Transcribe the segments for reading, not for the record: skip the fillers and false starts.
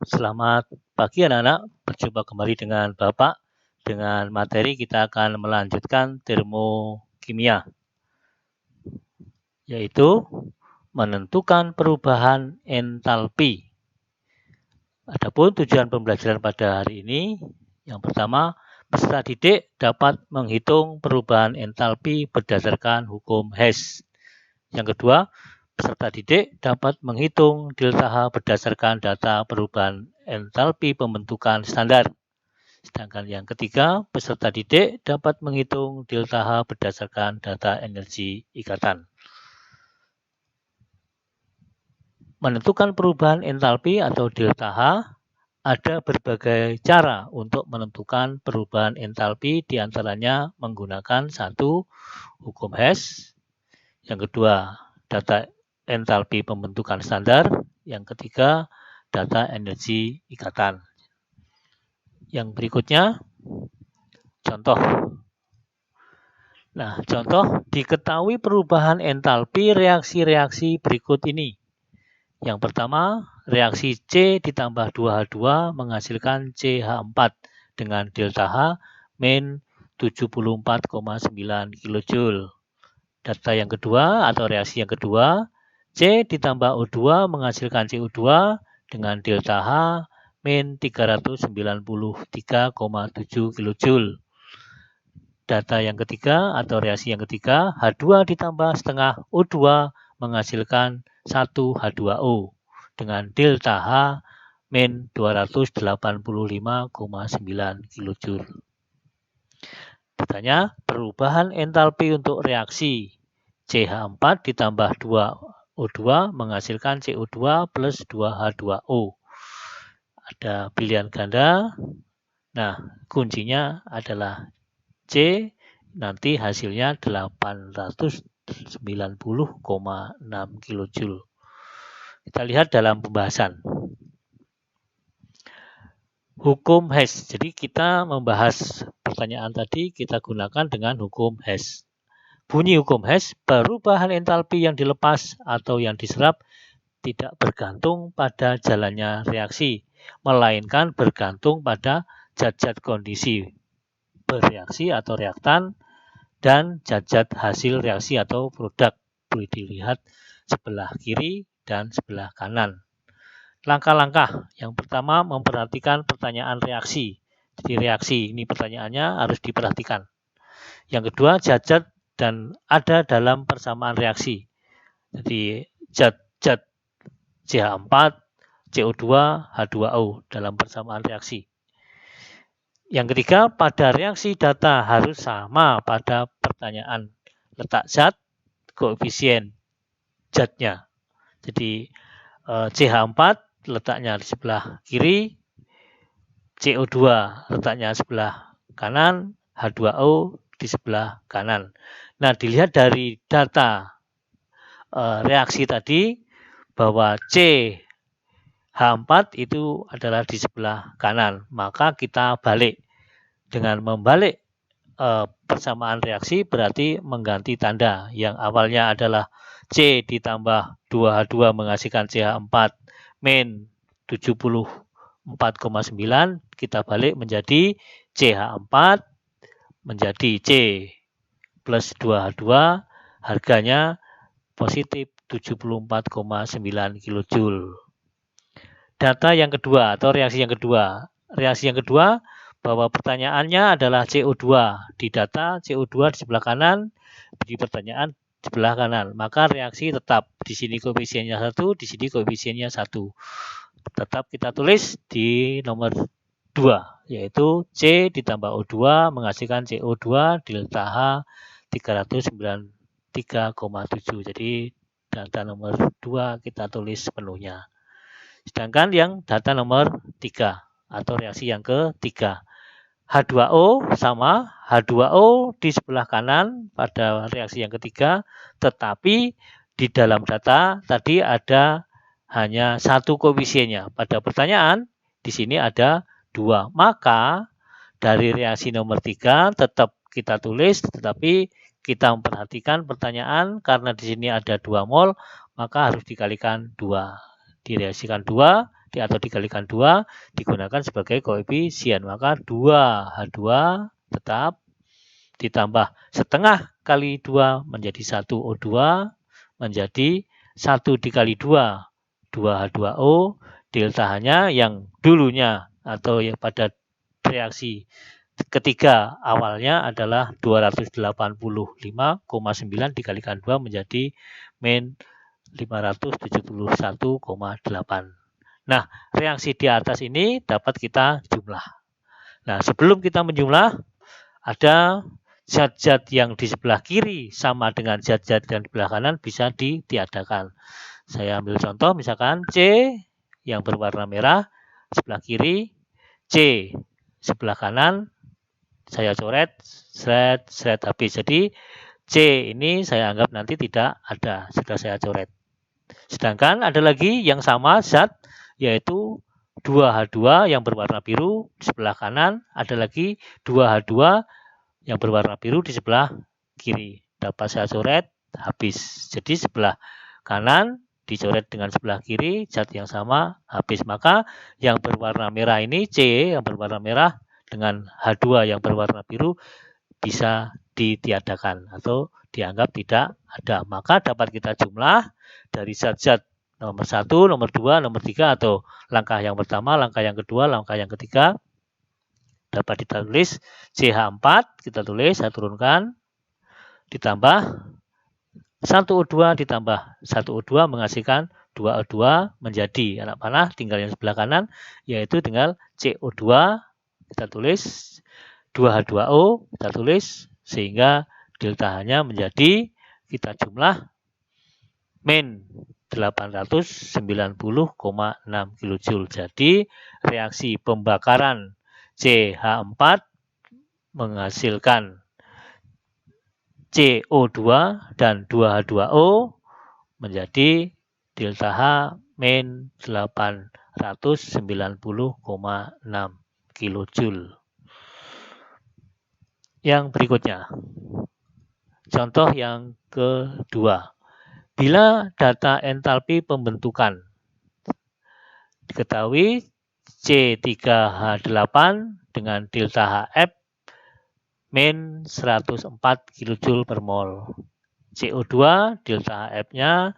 Selamat pagi anak-anak, berjumpa kembali dengan Bapak. Dengan materi kita akan melanjutkan termokimia, yaitu menentukan perubahan entalpi. Adapun tujuan pembelajaran pada hari ini, yang pertama, peserta didik dapat menghitung perubahan entalpi berdasarkan hukum Hess. Yang kedua, peserta didik dapat menghitung delta H berdasarkan data perubahan entalpi pembentukan standar. Sedangkan yang ketiga, peserta didik dapat menghitung delta H berdasarkan data energi ikatan. Menentukan perubahan entalpi atau delta H, ada berbagai cara untuk menentukan perubahan entalpi, diantaranya menggunakan satu, hukum Hess. Yang kedua, data entalpi pembentukan standar. Yang ketiga, data energi ikatan. Yang berikutnya, contoh. Nah, contoh, diketahui perubahan entalpi reaksi-reaksi berikut ini. Yang pertama, reaksi C ditambah 2H2 menghasilkan CH4 dengan delta H min 74,9 kJ. Data yang kedua atau reaksi yang kedua, C ditambah O2 menghasilkan CO2 dengan delta H min 393,7 kJ. Data yang ketiga atau reaksi yang ketiga, H2 ditambah setengah O2 menghasilkan 1H2O dengan delta H min 285,9 kJ. Ditanya, perubahan entalpi untuk reaksi CH4 ditambah 2O2 menghasilkan CO2 plus 2H2O. Ada pilihan ganda. Nah, kuncinya adalah C, nanti hasilnya 890,6 kJ. Kita lihat dalam pembahasan. Hukum Hess. Jadi kita membahas pertanyaan tadi, kita gunakan dengan hukum Hess. Bunyi hukum Hess, perubahan entalpi yang dilepas atau yang diserap tidak bergantung pada jalannya reaksi, melainkan bergantung pada zat-zat kondisi bereaksi atau reaktan dan zat-zat hasil reaksi atau produk. Boleh dilihat sebelah kiri dan sebelah kanan. Langkah-langkah. Yang pertama, memperhatikan pertanyaan reaksi. Jadi reaksi ini pertanyaannya harus diperhatikan. Yang kedua, zat-zat dan ada dalam persamaan reaksi. Jadi zat-zat CH4, CO2, H2O dalam persamaan reaksi. Yang ketiga, pada reaksi data harus sama pada pertanyaan. Letak zat, koefisien zatnya. Jadi CH4 letaknya di sebelah kiri, CO2 letaknya sebelah kanan, H2O di sebelah kanan. Nah, dilihat dari data reaksi tadi bahwa CH4 itu adalah di sebelah kanan, maka kita balik. Dengan membalik persamaan reaksi berarti mengganti tanda. Yang awalnya adalah C ditambah 2H2 menghasilkan CH4 min 74,9, kita balik menjadi CH4 menjadi C plus 2H2, harganya positif 74,9 kJ. Data yang kedua atau reaksi yang kedua. Reaksi yang kedua bahwa pertanyaannya adalah CO2. Di data CO2 di sebelah kanan, di pertanyaan sebelah kanan. Maka reaksi tetap di sini koefisiennya 1, di sini koefisiennya 1. Tetap kita tulis di nomor 2, yaitu C ditambah O2 menghasilkan CO2 delta H 393,7. Jadi data nomor 2 kita tulis sepenuhnya. Sedangkan yang data nomor 3 atau reaksi yang ketiga. H2O sama, H2O di sebelah kanan pada reaksi yang ketiga, tetapi di dalam data tadi ada hanya satu koefisiennya. Pada pertanyaan di sini ada 2. Maka dari reaksi nomor 3 tetap kita tulis, tetapi kita memperhatikan pertanyaan karena di sini ada 2 mol, maka harus dikalikan 2. Direaksikan 2 atau dikalikan 2 digunakan sebagai koefisien. Maka 2H2 tetap ditambah setengah kali 2 menjadi 1O2 menjadi 1 dikali 2, 2H2O, delta-nya yang dulunya atau yang pada reaksi ketiga awalnya adalah 285,9 dikalikan 2 menjadi min 571,8. Nah, reaksi di atas ini dapat kita jumlah. Nah, sebelum kita menjumlah, ada zat-zat yang di sebelah kiri sama dengan zat-zat yang di sebelah kanan bisa ditiadakan. Saya ambil contoh, misalkan C yang berwarna merah sebelah kiri, C sebelah kanan, saya coret, seret habis. Jadi C ini saya anggap nanti tidak ada, sudah saya coret. Sedangkan ada lagi yang sama zat, yaitu 2H2 yang berwarna biru di sebelah kanan, ada lagi 2H2 yang berwarna biru di sebelah kiri. Dapat saya coret, habis. Jadi sebelah kanan dicoret dengan sebelah kiri, zat yang sama, habis. Maka yang berwarna merah ini, C yang berwarna merah dengan H2 yang berwarna biru bisa ditiadakan atau dianggap tidak ada. Maka dapat kita jumlah dari zat-zat nomor 1, nomor 2, nomor 3 atau langkah yang pertama, langkah yang kedua, langkah yang ketiga. Dapat kita tulis CH4, kita tulis, saya turunkan, ditambah 1O2 ditambah 1O2 menghasilkan 2O2 menjadi anak panah, tinggal yang sebelah kanan, yaitu tinggal CO2, kita tulis, 2H2O, kita tulis, sehingga delta-nya menjadi, kita jumlah, min 890,6 kJ. Jadi, reaksi pembakaran CH4 menghasilkan CO2 dan 2H2O menjadi delta H min 890,6 kJ. Yang berikutnya, contoh yang kedua. Bila data entalpi pembentukan diketahui C3H8 dengan delta HF min 104 kJ per mol. CO2 delta HF-nya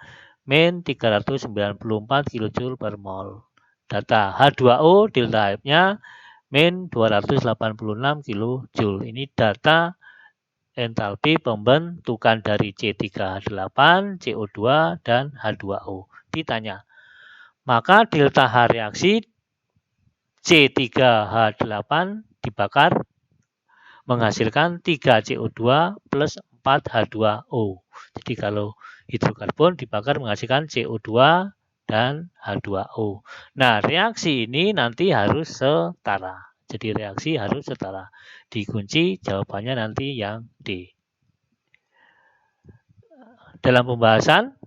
min 394 kJ per mol. Data H2O delta HF-nya min 286 kJ. Ini data entalpi pembentukan dari C3H8, CO2, dan H2O. Ditanya, maka delta H reaksi C3H8 dibakar menghasilkan 3CO2 plus 4H2O. Jadi kalau hidrokarbon dibakar menghasilkan CO2 dan H2O. Nah, reaksi ini nanti harus setara. Jadi reaksi harus setara. Dikunci jawabannya nanti yang D. Dalam pembahasan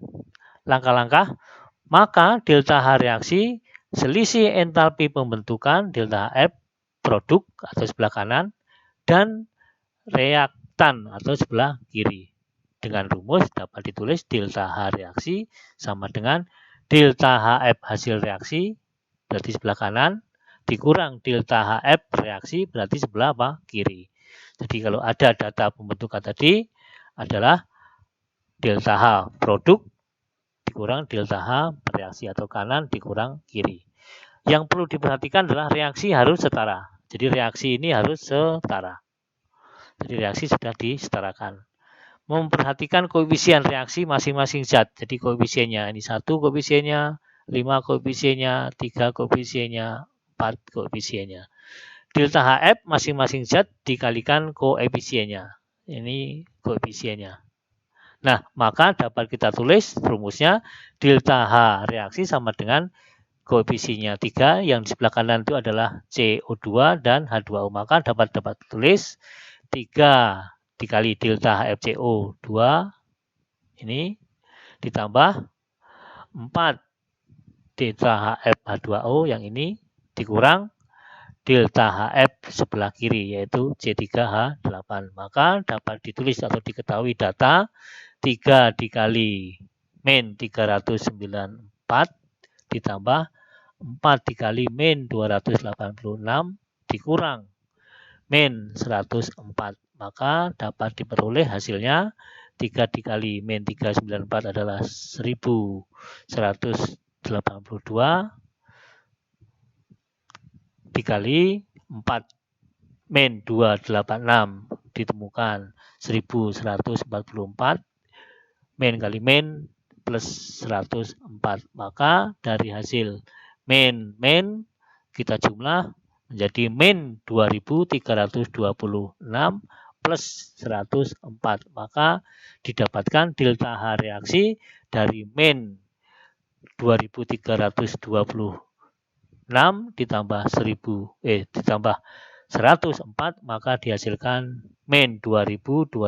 langkah-langkah, maka delta H reaksi selisih entalpi pembentukan delta F produk atau sebelah kanan dan reaktan atau sebelah kiri. Dengan rumus dapat ditulis delta H reaksi sama dengan delta HF hasil reaksi berarti sebelah kanan dikurang delta HF reaksi berarti sebelah apa? Kiri. Jadi kalau ada data pembentukan tadi adalah delta H produk dikurang delta H reaksi atau kanan dikurang kiri. Yang perlu diperhatikan adalah reaksi harus setara. Jadi reaksi ini harus setara. Jadi reaksi sudah disetarakan. Memperhatikan koefisien reaksi masing-masing zat. Jadi koefisiennya ini 1 koefisiennya, 5 koefisiennya, 3 koefisiennya, 4 koefisiennya. Delta HF masing-masing zat dikalikan koefisiennya. Ini koefisiennya. Nah, maka dapat kita tulis rumusnya delta H reaksi sama dengan koefisiennya 3, yang di sebelah kanan itu adalah CO2 dan H2O. Maka dapat tulis 3 dikali delta HFCO2 ini ditambah 4 delta HF-H2O yang ini dikurang delta HF sebelah kiri yaitu C3H8. Maka dapat ditulis atau diketahui data 3 dikali min 394 ditambah 4 dikali min 286 dikurang min 104. Maka dapat diperoleh hasilnya 3 dikali min 394 adalah 1182 dikali 4 min 286 ditemukan 1144 min kali min plus 104. Maka dari hasil min kita jumlah menjadi min 2326 plus 104. Maka didapatkan delta H reaksi dari min 2326 ditambah 104, maka dihasilkan min 2222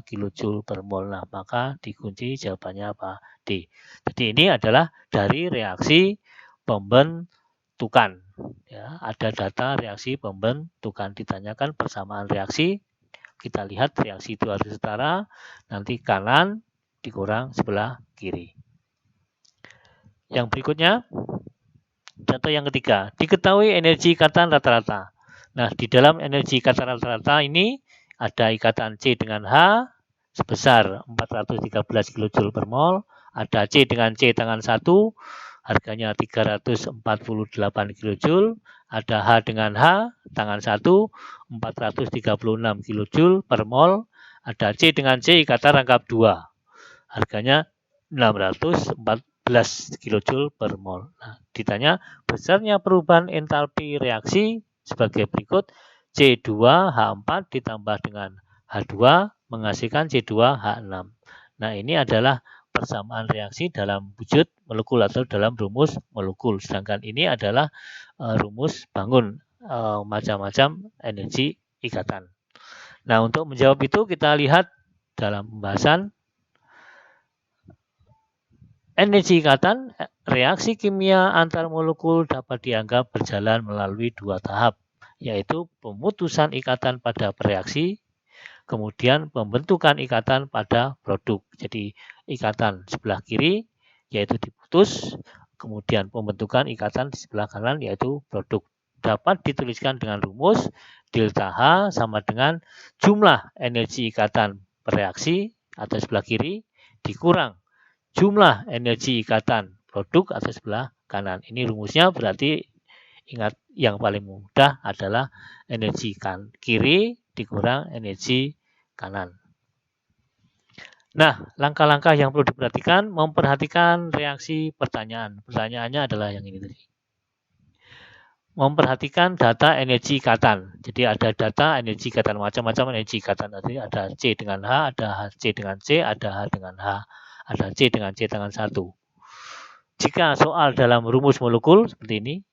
kJ per mol. Nah, maka dikunci jawabannya apa? D. Jadi ini adalah dari reaksi pembentukan. Ya, ada data reaksi pembentukan, ditanyakan persamaan reaksi. Kita lihat reaksi itu harus setara, nanti kanan dikurang sebelah kiri. Yang berikutnya, contoh yang ketiga, diketahui energi ikatan rata-rata. Nah, di dalam energi ikatan rata-rata ini ada ikatan C dengan H sebesar 413 kJ per mol, ada C dengan C tangan 1, harganya 348 kJ, ada H dengan H tangan 1, 436 kJ per mol, ada C dengan C ikatan rangkap 2, harganya 614 kJ per mol. Nah, ditanya besarnya perubahan entalpi reaksi sebagai berikut. C2H4 ditambah dengan H2 menghasilkan C2H6. Nah, ini adalah persamaan reaksi dalam wujud molekul atau dalam rumus molekul. Sedangkan ini adalah rumus bangun macam-macam energi ikatan. Nah, untuk menjawab itu kita lihat dalam pembahasan energi ikatan. Reaksi kimia antar molekul dapat dianggap berjalan melalui dua tahap, yaitu pemutusan ikatan pada reaksi, kemudian pembentukan ikatan pada produk. Jadi ikatan sebelah kiri yaitu diputus, kemudian pembentukan ikatan di sebelah kanan yaitu produk. Dapat dituliskan dengan rumus delta H sama dengan jumlah energi ikatan reaksi atau sebelah kiri dikurang jumlah energi ikatan produk atau sebelah kanan. Ini rumusnya, berarti ingat yang paling mudah adalah energi kiri dikurang energi kanan. Nah, langkah-langkah yang perlu diperhatikan, memperhatikan reaksi pertanyaan. Pertanyaannya adalah yang ini tadi. Memperhatikan data energi ikatan. Jadi ada data energi ikatan, macam-macam energi ikatan. Tadi ada C dengan H, ada C dengan C, ada H dengan H, ada C dengan C tangan 1. Jika soal dalam rumus molekul seperti ini,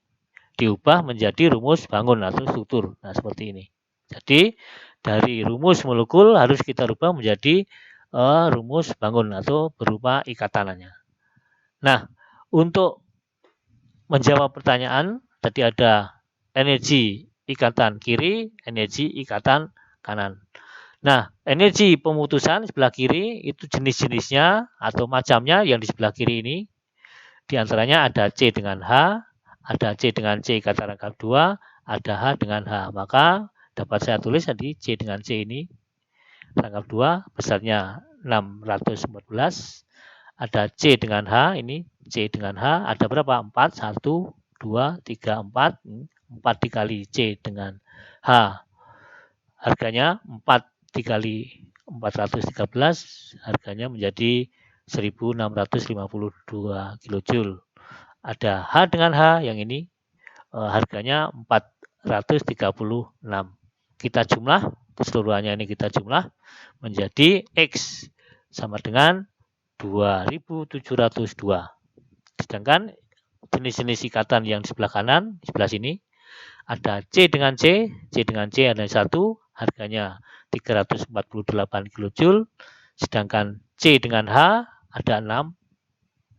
diubah menjadi rumus bangun atau struktur. Nah, seperti ini. Jadi, dari rumus molekul harus kita rubah menjadi rumus bangun atau berupa ikatanannya. Nah, untuk menjawab pertanyaan, tadi ada energi ikatan kiri, energi ikatan kanan. Nah, energi pemutusan sebelah kiri itu jenis-jenisnya atau macamnya yang di sebelah kiri ini. Di antaranya ada C dengan H, ada C dengan C ikatan rangkap 2, ada H dengan H. Maka dapat saya tulis tadi C dengan C ini rangkap 2 besarnya 614. Ada C dengan H, ini C dengan H, ada berapa? 4, 1, 2, 3, 4. 4 dikali C dengan H, harganya 4 dikali 413, harganya menjadi 1652 kJ. Ada H dengan H yang ini, harganya 436. Kita jumlah, keseluruhannya ini kita jumlah menjadi X sama dengan 2702. Sedangkan jenis-jenis ikatan yang di sebelah kanan, di sebelah sini, ada C dengan C dengan C ada 1, harganya 348 kJ. Sedangkan C dengan H ada 6,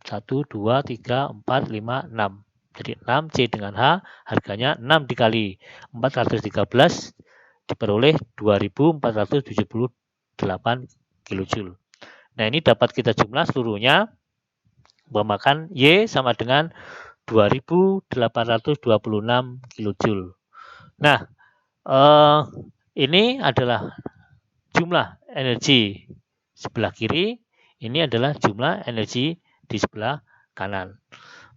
1, 2, 3, 4, 5, 6. Jadi 6 C dengan H, harganya 6 dikali 413 diperoleh 2478 kJ. Nah, ini dapat kita jumlah seluruhnya, memakan Y sama dengan 2826 kilojoule. Nah, ini adalah jumlah energi sebelah kiri, ini adalah jumlah energi di sebelah kanan.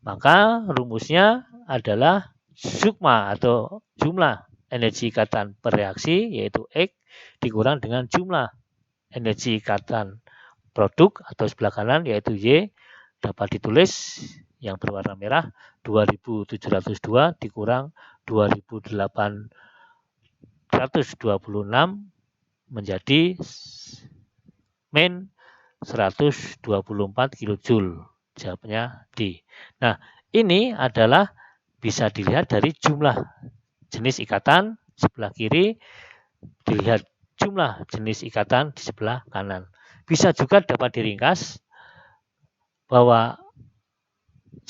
Maka rumusnya adalah sukma atau jumlah energi ikatan per reaksi, yaitu X dikurang dengan jumlah energi ikatan produk atau sebelah kanan, yaitu Y, dapat ditulis yang berwarna merah 2702 dikurang 2826 menjadi min 124 kilojoule. Jawabnya D. Nah, ini adalah bisa dilihat dari jumlah jenis ikatan sebelah kiri, dilihat jumlah jenis ikatan di sebelah kanan. Bisa juga dapat diringkas bahwa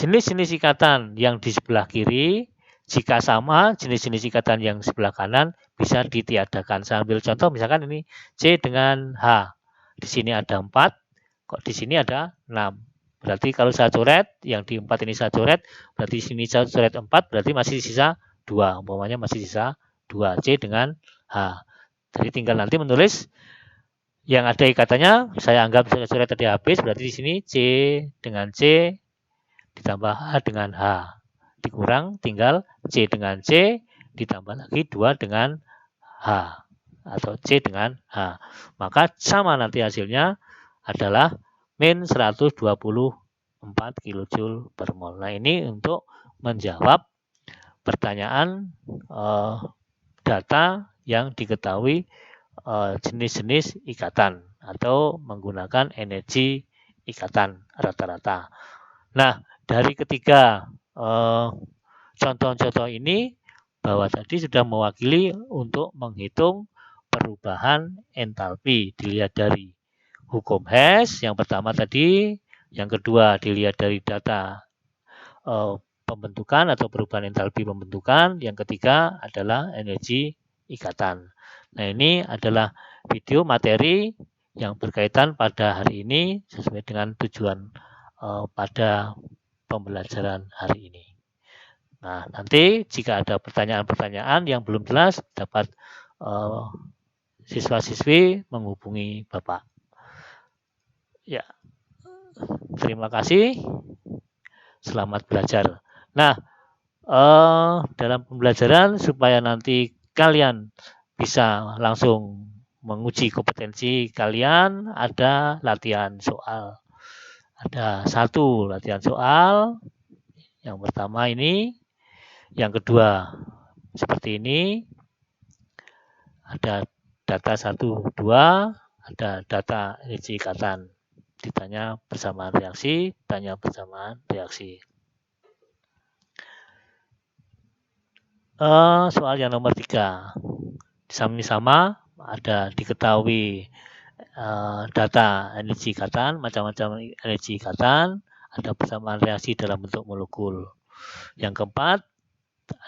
jenis-jenis ikatan yang di sebelah kiri jika sama jenis-jenis ikatan yang sebelah kanan bisa ditiadakan. Saya ambil contoh misalkan ini C dengan H. Di sini ada 4, kok di sini ada 6. Berarti kalau saya coret, yang di 4 ini saya coret, berarti di sini saya coret 4, berarti masih sisa 2. Umpamanya masih sisa 2. C dengan H. Jadi tinggal nanti menulis yang ada ikatannya, saya anggap saya coret tadi habis, berarti di sini C dengan C ditambah H dengan H. Dikurang tinggal C dengan C ditambah lagi 2 dengan H. Atau C dengan H. Maka sama nanti hasilnya adalah min 124 kilojoule per mol. Nah, ini untuk menjawab pertanyaan data yang diketahui jenis-jenis ikatan atau menggunakan energi ikatan rata-rata. Nah, dari ketiga contoh-contoh ini bahwa tadi sudah mewakili untuk menghitung perubahan entalpi. Dilihat dari hukum Hess yang pertama tadi, yang kedua dilihat dari data pembentukan atau perubahan entalpi pembentukan, yang ketiga adalah energi ikatan. Nah, ini adalah video materi yang berkaitan pada hari ini sesuai dengan tujuan pada pembelajaran hari ini. Nah, nanti jika ada pertanyaan-pertanyaan yang belum jelas dapat siswa-siswi menghubungi Bapak. Ya, terima kasih. Selamat belajar. Nah, dalam pembelajaran supaya nanti kalian bisa langsung menguji kompetensi kalian, ada latihan soal. Ada 1 latihan soal. Yang pertama ini, yang kedua seperti ini. Ada data 1, 2, ada data energi ikatan. Ditanya persamaan reaksi, tanya persamaan reaksi. Soal yang nomor 3. Sama-sama ada diketahui data energi ikatan, macam-macam energi ikatan, ada persamaan reaksi dalam bentuk molekul. Yang keempat,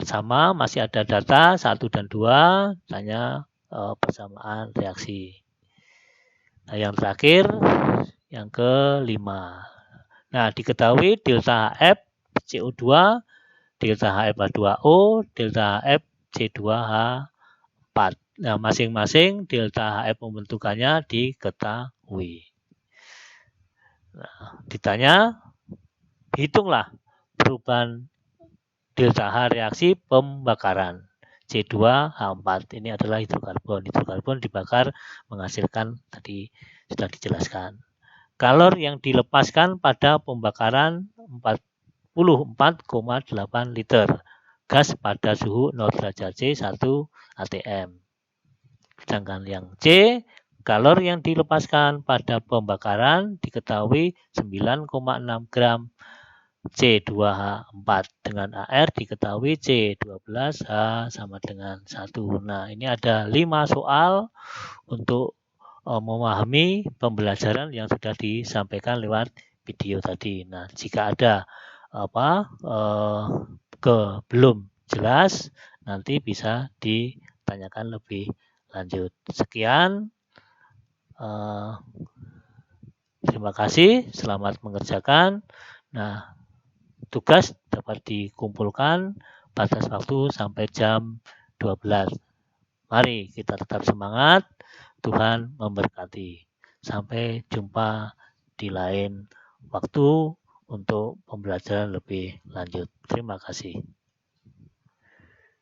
sama masih ada data 1 dan 2, tanya persamaan reaksi. Nah, yang terakhir, yang kelima. Nah, diketahui delta HF CO2, delta HF H2O, delta HF C2H4. Nah, masing-masing delta HF pembentukannya diketahui. Nah, ditanya, hitunglah perubahan delta H reaksi pembakaran. C2H4 ini adalah hidrokarbon. Hidrokarbon dibakar menghasilkan tadi sudah dijelaskan. Kalor yang dilepaskan pada pembakaran 44,8 liter gas pada suhu 0 derajat C 1 atm. Sedangkan yang C, kalor yang dilepaskan pada pembakaran diketahui 9,6 gram C2H4 dengan AR diketahui C12H sama dengan 1. Nah, ini ada 5 soal untuk memahami pembelajaran yang sudah disampaikan lewat video tadi. Nah, jika ada belum jelas, nanti bisa ditanyakan lebih lanjut. Sekian. Terima kasih. Selamat mengerjakan. Nah, tugas dapat dikumpulkan batas waktu sampai jam 12. Mari kita tetap semangat. Tuhan memberkati. Sampai jumpa di lain waktu untuk pembelajaran lebih lanjut. Terima kasih.